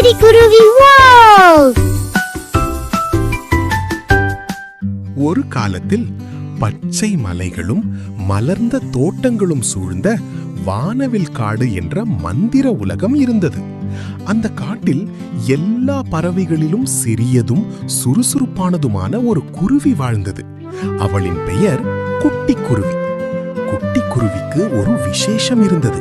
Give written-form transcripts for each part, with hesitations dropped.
குருவி வாவ்! ஒரு காலத்தில் பச்சை மலைகளும் மலர்ந்த தோட்டங்களும் சூழ்ந்த வானவில் காடு என்ற மந்திர உலகம் இருந்தது. அந்த காட்டில் எல்லா பறவைகளிலும் சிறியதும் சுறுசுறுப்பானதுமான ஒரு குருவி வாழ்ந்தது. அவளின் பெயர் குட்டி குருவி. குட்டி குருவிக்கு ஒரு விசேஷம் இருந்தது.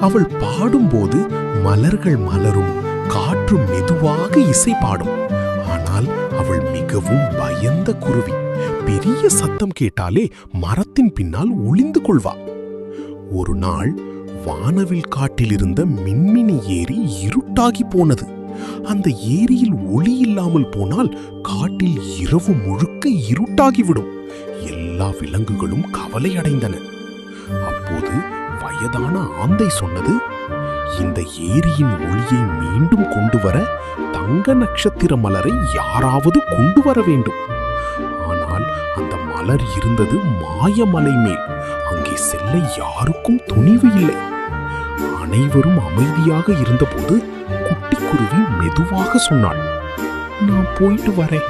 அவள் பாடும்போது மலர்கள் மலரும், காற்று மெதுவாக இசை பாடும். ஆனால் அவள் மிகவும் பயந்த குருவி. பெரிய சத்தம் கேட்டாலே மரத்தின் பின்னால் ஒளிந்து கொள்வா. ஒரு நாள் வானவில் காட்டில் இருந்த மின்மினி ஏரி இருட்டாகி போனது. அந்த ஏரியில் ஒளி இல்லாமல் போனால் காட்டில் இரவு முழுக்க இருட்டாகிவிடும். எல்லா விலங்குகளும் கவலை அடைந்தன. அப்போது வயதான ஆந்தை சொன்னது, இந்த ஏரியின் ஒளியை மீண்டும் கொண்டு வர தங்க நட்சத்திர மலரை யாராவது கொண்டு வர வேண்டும். ஆனால் அந்த மலர் இருந்தது மாயமலை மேல். அங்கே செல்ல யாருக்கும் துணிவு இல்லை. அனைவரும் அமைதியாக இருந்தபோது குட்டி குருவி மெதுவாக சொன்னாள், நான் போயிட்டு வரேன்.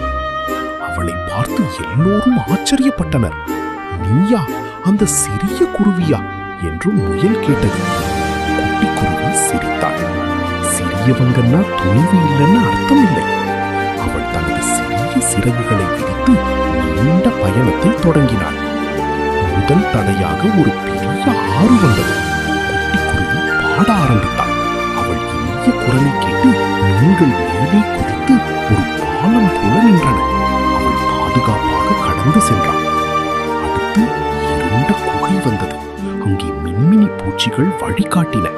அவளை பார்த்து எல்லோரும் ஆச்சரியப்பட்டனர். நீயா அந்த சிறிய குருவியா என்று முயல் கேட்டது. குட்டி குருவி சிரித்தாள். சிறியவங்கன்னா துணிவு இல்லைன்னு அர்த்தம் இல்லை. அவள் தனது சிறிய சிறகுகளை விரித்து நீண்ட பயணத்தை தொடங்கினாள். முதல் தடையாக ஒரு பெரிய ஆறு வந்தது. குட்டி குருவி பாட ஆரம்பித்தாள். அவள் இனிய குரலை கேட்டு மீன்கள் மேலே குதித்து ஒரு பாலம் போல நின்றன. அவள் பாதுகாப்பாக கடந்து சென்றாள். அடுத்து இருண்ட குகை வந்தது. அங்கே மின்மினி பூச்சிகள் வழிகாட்டின.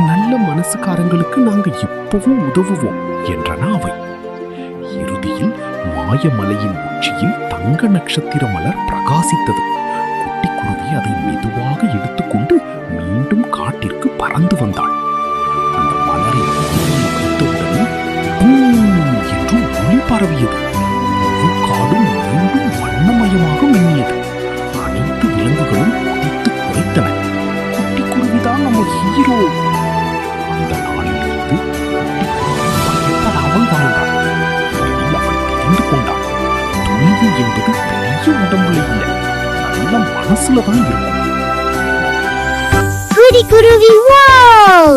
நல்ல மனசுக்காரங்களுக்கு நாங்க எப்பவும் உதவுவோம் என்றன அவை. இறுதியில் மாயமலையின் உச்சியில் தங்க நட்சத்திர மலர் பிரகாசித்தது. குட்டி குருவி அதை மெதுவாக எடுத்துக்கொண்டு மீண்டும் காட்டிற்கு பறந்து வந்தாள். அந்த மலரை வைத்தவுடனே என்று ஒளி பரவியது. காடும் மீண்டும் வண்ணமயமாக மின்னியது. அனைத்து விலங்குகளும் குதித்து குறைத்தன. குட்டி குருவிதான் நம்ம ஹீரோ. அந்த நாளிலிருந்து பயப்படாமல் வாழ்ந்தாள். அவள் தெரிந்து கொண்டாள், துணிவு என்பது பெரிய உடம்புல இல்லை, நல்ல மனசுலதான் இருக்கும். குருவி வாவ்!